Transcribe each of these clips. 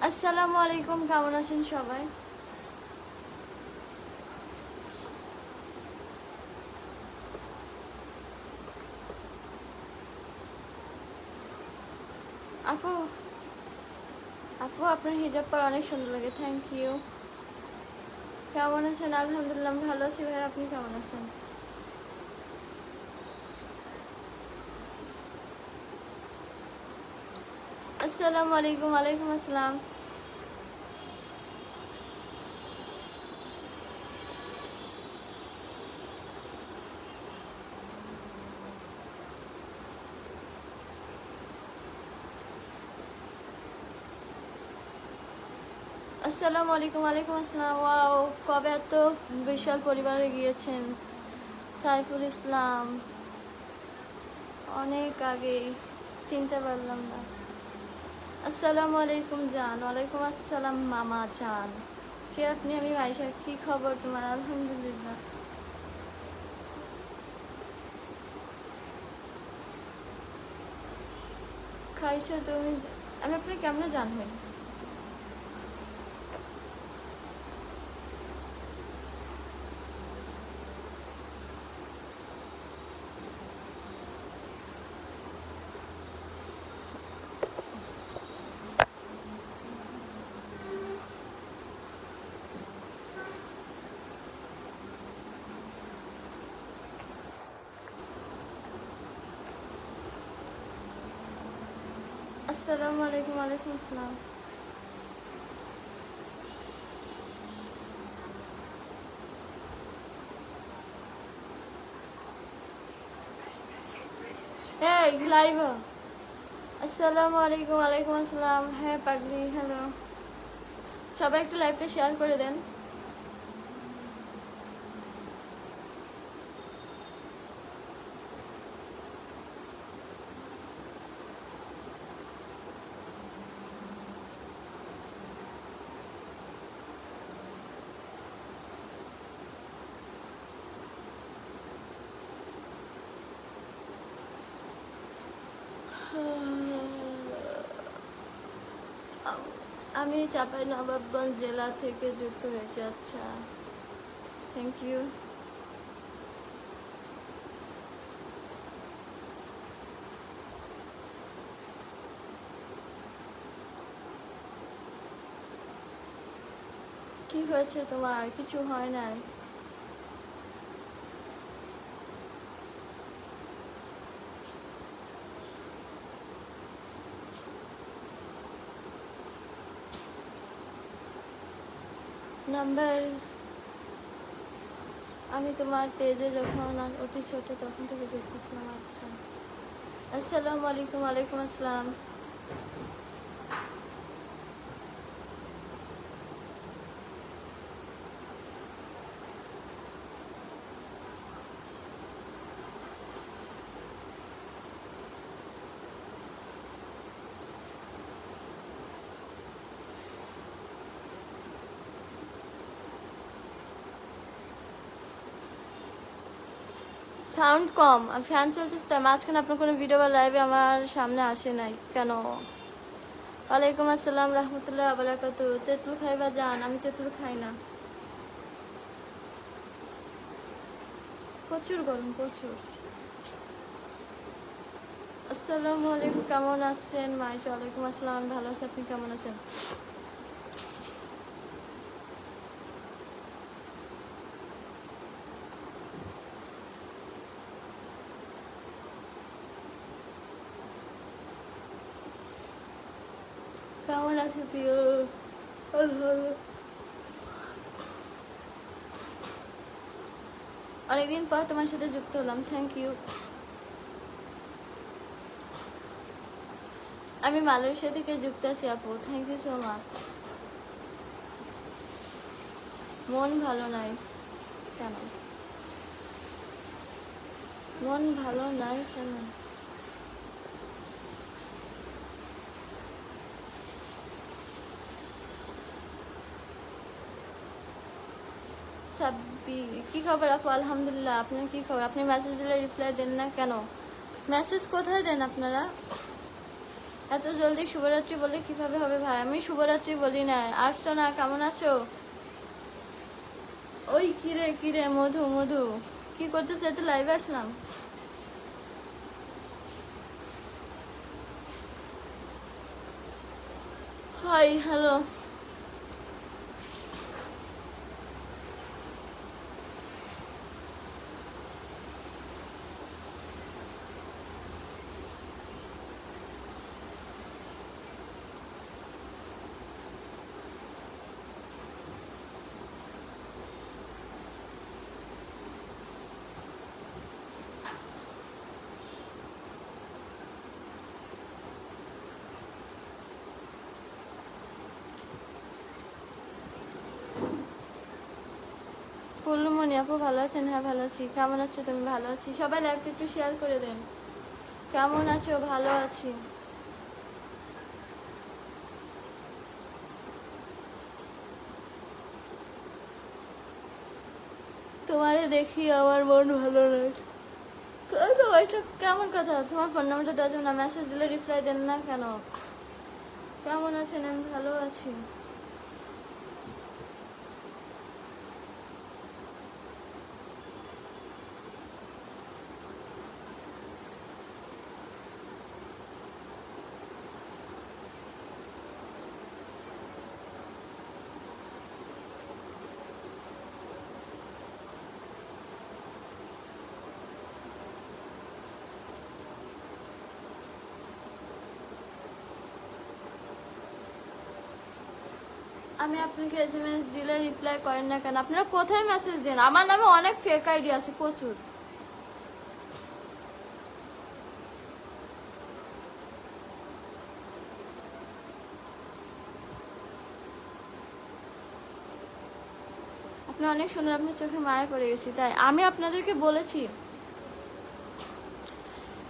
আসসালামু আলাইকুম, কেমন আছেন সবাই? আপু আপু আপনার হিজাব পরা অনেক সুন্দর লাগে, থ্যাংক ইউ। কেমন আছেন? আলহামদুলিল্লাহ ভালো আছি ভাই, আপনি কেমন আছেন? আসসালামু আলাইকুম। ওয়ালাইকুম আসসালাম। আসসালামু আলাইকুম। ওয়ালাইকুম আসসালাম। ওয়াও, কবে এত বিশাল পরিবারে গিয়েছেন? সাইফুল ইসলাম, অনেক আগেই, চিনতে পারলাম না। আসসালামু আলাইকুম জান। ওয়ালাইকুম আসসালাম মামা জান। কে আপনি? আমি মাইশা। কি খবর তোমার? আলহামদুলিল্লাহ। খাইছো তুমি? আমি আপনার কেমনে জানবেন? আসসালামু আলাইকুম। ওয়ালাইকুম আসসালাম। এই লাইভ। আসসালামু আলাইকুম। ওয়ালাইকুম আসসালাম। হ্যাঁ পাগলি, হ্যালো। সবাই একটু লাইভটা শেয়ার করে দেন। আমি চাঁপাইনবাবগঞ্জ জেলা থেকে যুক্ত হয়েছি। আচ্ছা, থ্যাংক ইউ। কি হয়েছে তোমার? কিছু হয় নাই? নাম্বার আমি তোমার পেজে যখন অতি ছোট তখন থেকে যুক্ত ছিলাম। আচ্ছা, আসসালামু আলাইকুম। ওয়ালাইকুম আসসালাম। সাউন্ড কম, ফ্যান চলতেছে তাই মাঝখানে আপনার কোনো ভিডিও বা লাইভে আমার সামনে আসে নাই কেন? ওয়ালাইকুম আসসালাম রহমতুল্লাহ বারাকাতু। তেঁতুল খাইবা জান? আমি তেঁতুল খাই না। প্রচুর গরম, প্রচুর। আসসালামু আলাইকুম, কেমন আছেন মাইশা? ওয়ালাইকুম আসসালাম, ভালো আছি, আপনি কেমন আছেন? কেমন আছে প্রিয়? অনেকদিন পর তোমার সাথে যুক্ত হলাম, থ্যাংক ইউ। আমি মালয়েশিয়া থেকে যুক্ত আছি আপু, থ্যাংক ইউ সো মাচ। মন ভালো নাই কেন? মন ভালো নাই কেন? সাব্বি, কি খবর আপু? আলহামদুলিল্লাহ, আপনার কি খবর? আপনি মেসেজ দিলে রিপ্লাই দেন না কেন? মেসেজ কোথায় দেন আপনারা? এত জলদি শুভরাত্রি বলে কিভাবে হবে ভাই? আমি শুভরাত্রি বলি না। আসছো না, কেমন আছো? ওই কিরে কিরে মধু মধু, কি করতেছে? এত লাইভে আসলাম। Hi hello. ফুলমনি আপু ভালো আছেন? হ্যাঁ ভালো আছি। কেমন আছো তুমি? ভালো আছি। সবাই লাইভটা একটু শেয়ার করে দেন। কেমন আছো? ভালো আছি। তোমারে দেখি আমার মন ভালো নয় কেন? এটা কেমন কথা? তোমার ফোন নাম্বারটা দেওয়ার জন্য মেসেজ দিলে রিপ্লাই দেন না কেন? কেমন আছেন? আমি ভালো আছি। আমি আপনাকে SMS দিলে রিপ্লাই করেন না কেন? আপনারা কোথায় মেসেজ দেন? আমার নামে অনেক ফেক আইডি আছে, প্রচুর। আপনি অনেক সুন্দর, আপনার চোখে মায়া পড়ে গেছি। তাই আমি আপনাদেরকে বলেছি,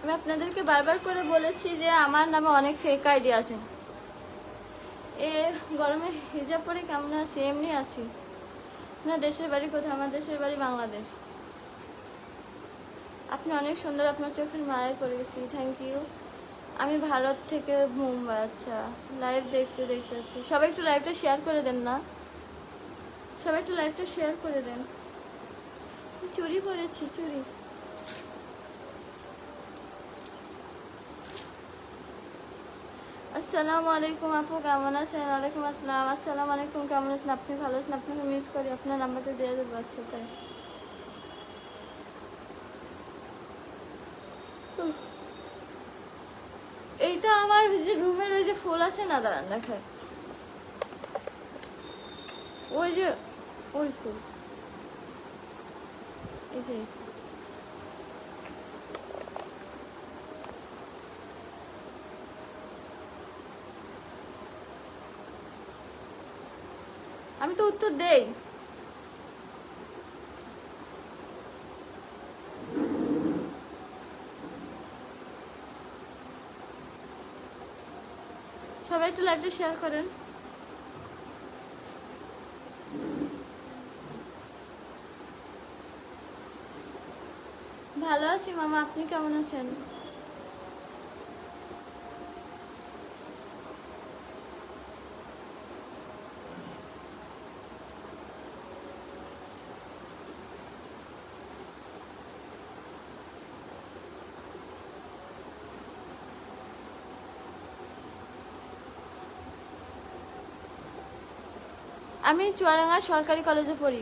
আমি আপনাদেরকে বারবার করে বলেছি যে আমার নামে অনেক ফেক আইডি আছে। এ গরমে হিজাব পরে কেমন আছি? এমনি আছি। আপনার দেশের বাড়ি কোথায়? আমার দেশের বাড়ি বাংলাদেশ। আপনি অনেক সুন্দর, আপনার চোখের মায়ায় পড়ে গেছি, থ্যাংক ইউ। আমি ভারত থেকে মুম্বাই। আচ্ছা, লাইভ দেখতে দেখতে আছি। সবাই একটু লাইভটা শেয়ার করে দেন না, সবাই একটু লাইভটা শেয়ার করে দেন। চুরি পরেছি, চুরি। আসসালামু আলাইকুম আপু, কেমন আছেন? ওয়ালাইকুম আসসালাম। আসসালামু আলাইকুম, কেমন আছেন? আপনি ভালো আছেন? আপনাকে মিস করি। আপনার নাম্বারটা দিয়ে দেবো। আচ্ছা তাই। এইটা আমার যে রুমের ওই যে ফুল আছে না, দাঁড়ান দেখায়। ওই যে ওই ফুল, এই যে আমি তো উত্তর দেই। সবাই একটু লাইভটা শেয়ার করেন। ভালো আছি মামা, আপনি কেমন আছেন? আমি চুয়াডাঙ্গা সরকারি কলেজে পড়ি।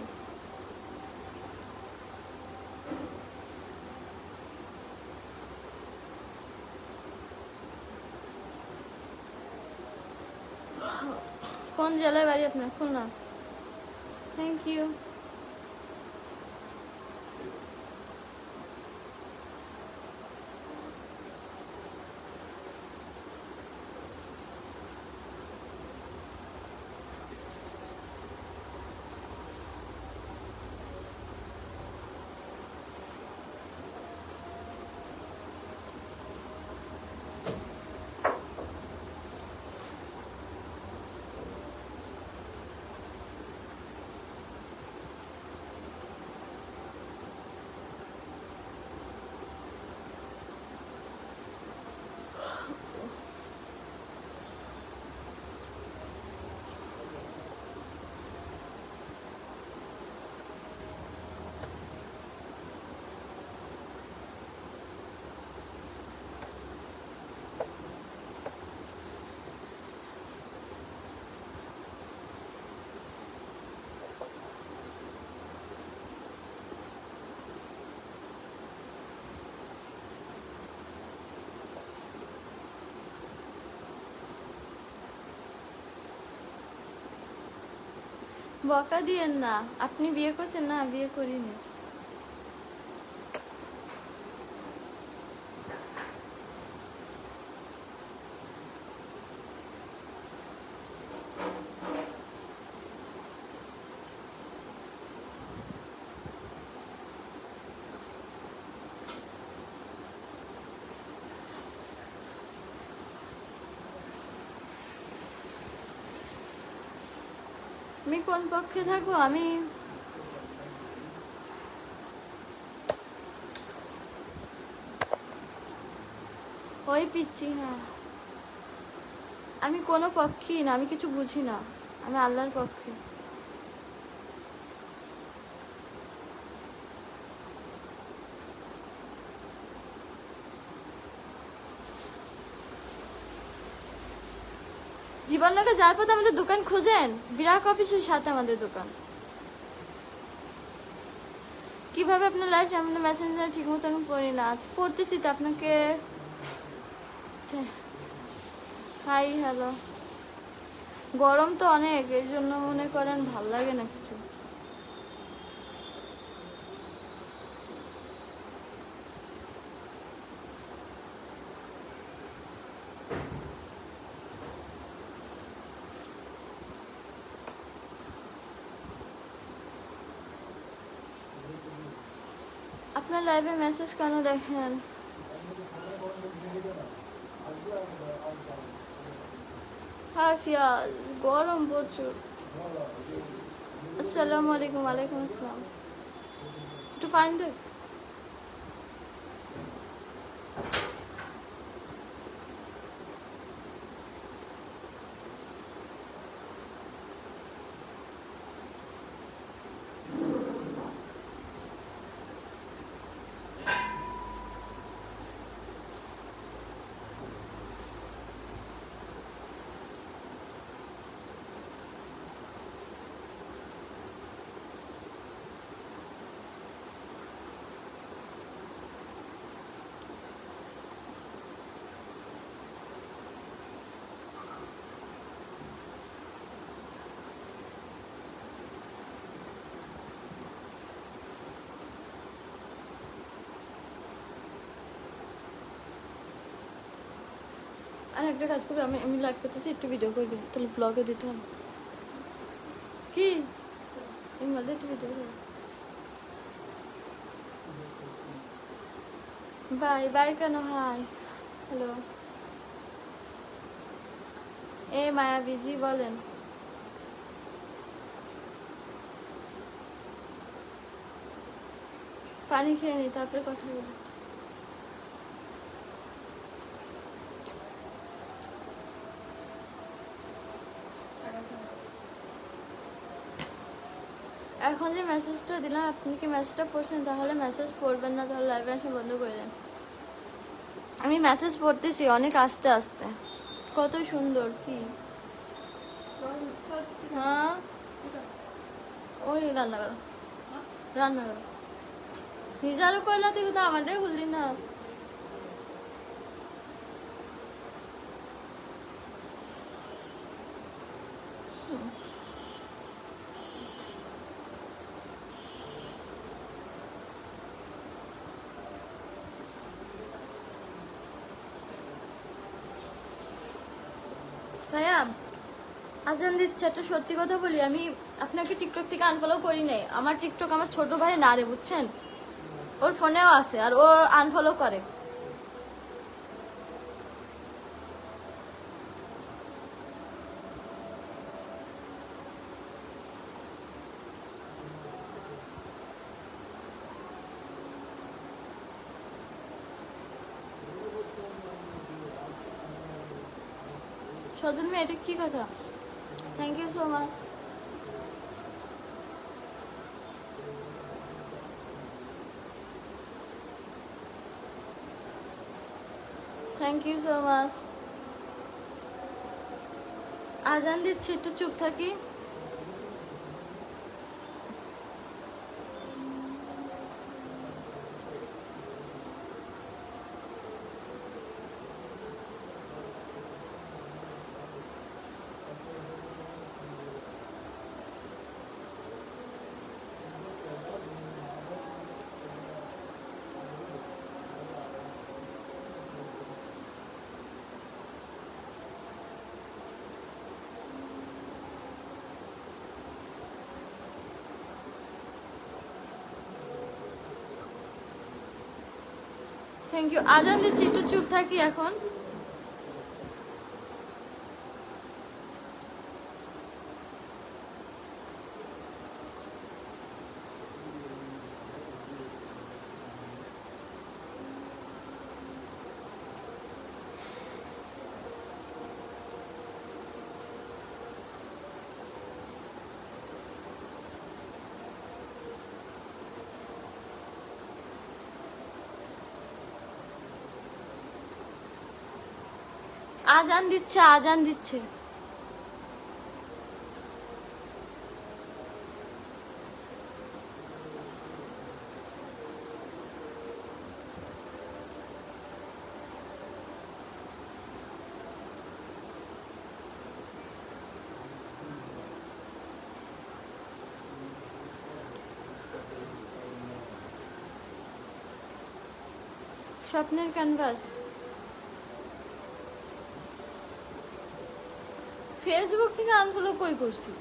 কোন জেলায় বাড়ি আপনার? খুলনা। Thank you. বকা দিয়েন না, আপনি বিয়ে করছেন না? বিয়ে করিনি। আমি কোন পক্ষে থাকবো? আমি ওই পিচ্ছি। হ্যাঁ, আমি কোনো পক্ষেই না, আমি কিছু বুঝি না, আমি আল্লাহর পক্ষে। জীবননগর যাওয়ার পথে আমাদের দোকান খুঁজেন, বিরাট অফিসের সাথে আমাদের দোকান। কিভাবে আপনার লাইফ? যেমন মেসেঞ্জার ঠিক মতো আমি পড়ি না, আজ পড়তেছি তো আপনাকে। Hi hello. গরম তো অনেক, এই জন্য মনে করেন ভাল লাগে না কিছু। আপনার লাইভে মেসেজ কেন দেখেন? হ্যাঁ ফিয়াজ, গরম প্রচুর। আসসালামু আলাইকুম। ওয়ালাইকুম আসসালাম। একটু ফাইন দেখ। আর একটা কাজ করবে, আমি আমি লাইভ করতেছি, একটু ভিডিও করবি, তাহলে ব্লগে দিতে হবে। কি আমি বলতে একটু ভিডিও করবি? বাই বাই কেন? Hi hello. এ মায়া বিজি বলেন। পানি খেয়ে নি, তারপরে কথা বলি। এখন যে মেসেজটা দিলাম, আপনি কি মেসেজটা পড়ছেন? তাহলে মেসেজ পড়বেন না, তাহলে লাইভে আসা বন্ধ করে দেন। আমি মেসেজ পড়তেছি অনেক আস্তে আস্তে। কত সুন্দর কি! হ্যাঁ ওই রান্না করো, রান্না করো। নিজেরও কইলা, তুই কিন্তু আমারটাই খুললি না। ভাইয়া আজান দিচ্ছে, একটা সত্যি কথা বলি, আমি আপনাকে টিকটক থেকে আনফলো করি নাই। আমার টিকটক আমার ছোট ভাই না রে, বুঝছেন? ওর ফোনেও আছে, আর ও আনফলো করে। সজন মেয়ে, এটা কি কথা? Thank you so much. Thank you so much. আজান দিচ্ছে, একটু চুপ থাকি। Thank you. আজান দিচ্ছি, একটু চুপ থাকি এখন। আজান দিচ্ছে, আজান দিচ্ছে। স্বপ্নের ক্যানভাস ফেসবুক থেকে আনফলো কই করছি?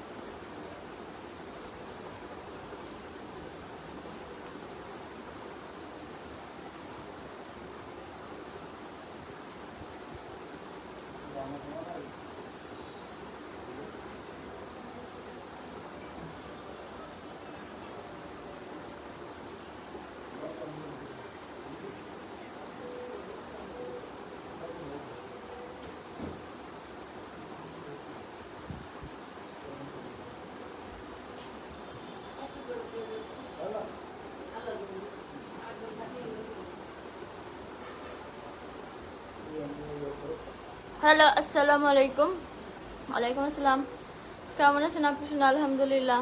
হ্যালো, আসসালামু আলাইকুম। ওয়ালাইকুম আসসালাম। কেমন আছেন আপনি? শুনে আলহামদুলিল্লাহ।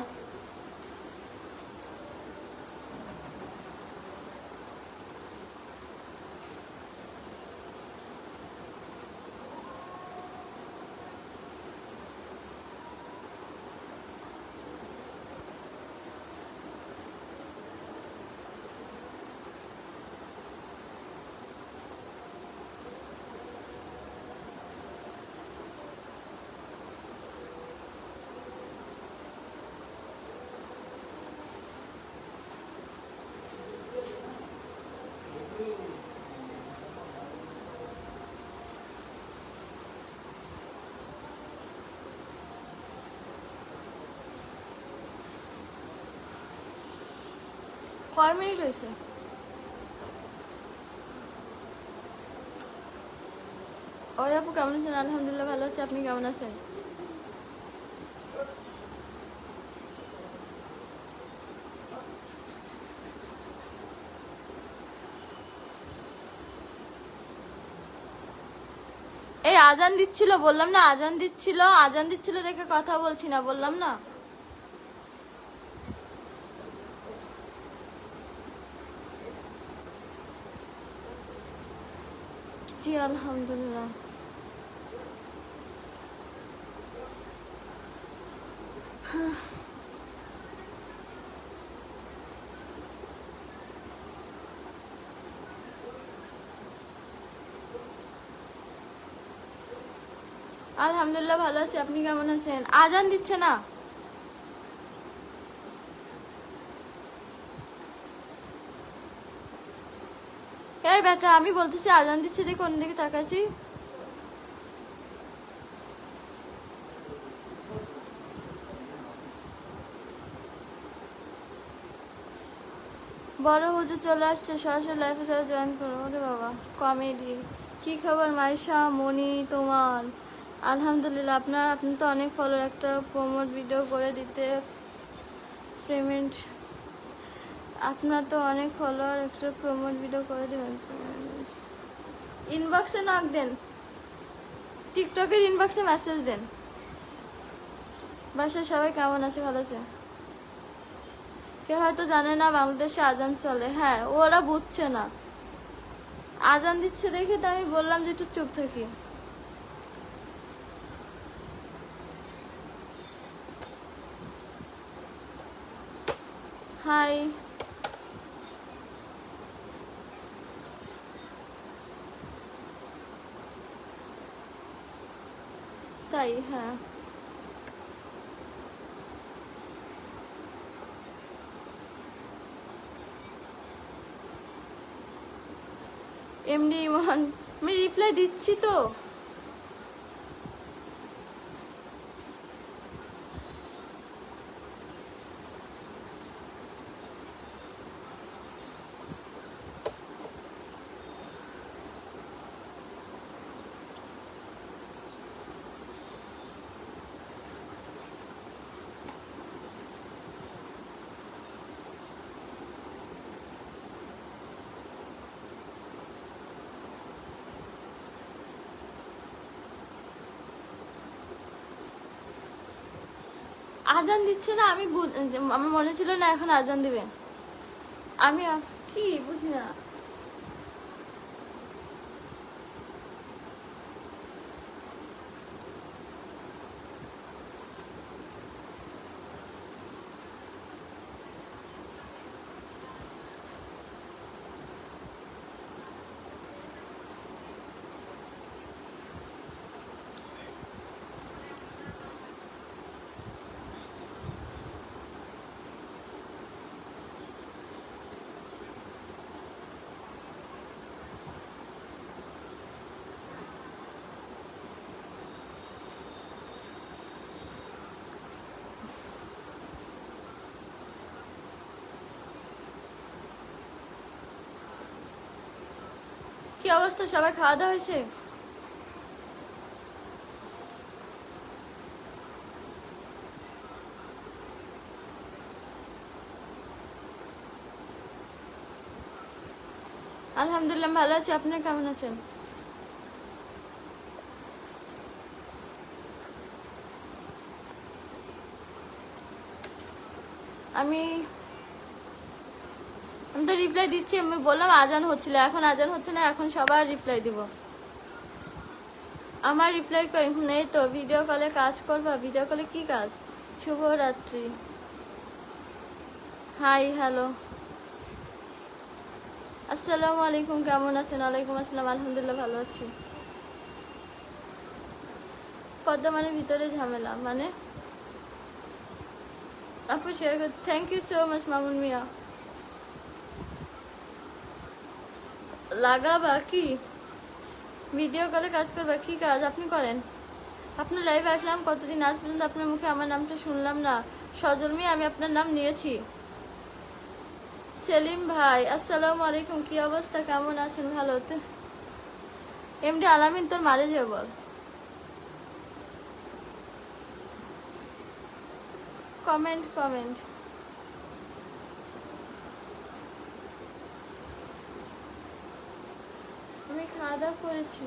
কয় মিনিট হয়েছে? ওই আপু কেমন আছেন? আলহামদুলিল্লাহ ভালো আছি। আপনি কেমন আছেন? এই আজান দিচ্ছিল, বললাম না আজান দিচ্ছিল, আজান দিচ্ছিল দেখে কথা বলছি না, বললাম না। জি আলহামদুলিল্লাহ। আলহামদুলিল্লাহ ভালো আছি। আপনি কেমন আছেন? আজান দিচ্ছে না? এই বেটা, আমি বলতেছি আজান দিচ্ছে দেখে কোন দিকে তাকাইছি। বড় হুজুর চলে আসছে, সরাসরি লাইফে সবাই জয়েন করো। ওরে বাবা, কমেডি। কি খবর মাইশা মনি তোমার? আলহামদুলিল্লাহ। আপনি তো অনেক ফলো, একটা প্রমোট ভিডিও করে দিতে পেমেন্ট। আপনার তো অনেক ফলোয়ার, একটা প্রমোট ভিডিও করে দেবেন। ইনবক্সে নক দেন, টিকটকের ইনবক্সে মেসেজ দেন। বাসায় সবাই কেমন আছে? ভালো আছে? কেউ হয়তো জানে না বাংলাদেশে আজান চলে। হ্যাঁ, ওরা বুঝছে না। আজান দিচ্ছে দেখে তো আমি বললাম যে একটু চুপ থাকি। হাই। তাই? হ্যাঁ। এমডি ইমন, আমি রিপ্লাই দিচ্ছি তো। আজান দিচ্ছে না, আমার মনে ছিল না এখন আজান দিবে। আমি কি বুঝি না। কি অবস্থা, সবাই খাওয়া দাওয়া হয়েছে? আলহামদুলিল্লাহ ভালো আছি, আপনি কেমন আছেন? আমি আমি তো রিপ্লাই দিচ্ছি, আমি বললাম আজান হচ্ছিল, এখন আজান হচ্ছে না, এখন সবার রিপ্লাই দিব। আমার রিপ্লাই নেই তো। ভিডিও কলে কাজ করবা? ভিডিও কলে কি কাজ? শুভরাত্রি। হাই হ্যালো, আসসালামু আলাইকুম, কেমন আছেন? ওয়ালাইকুম আসসালাম, আলহামদুলিল্লাহ ভালো আছি। পদ্মা মানে ভিতরে ঝামেলা মানে? আপু শেয়ার কর, thank you so much Mamun Mia. লাগাবা কি? ভিডিও কলে কাজ করবা? কি কাজ আপনি করেন? আপনার লাইভে আসলাম কতদিন, আজ পর্যন্ত আপনার মুখে আমার নামটা শুনলাম না। সজল মিয়া, আমি আপনার নাম নিয়েছি। সেলিম ভাই আসসালামু আলাইকুম, কি অবস্থা, কেমন আছেন? ভালো তো? এমডি আলামিন তোর মারে যাবে বল। Comment comment. আমি খাওয়া দাওয়া করেছি।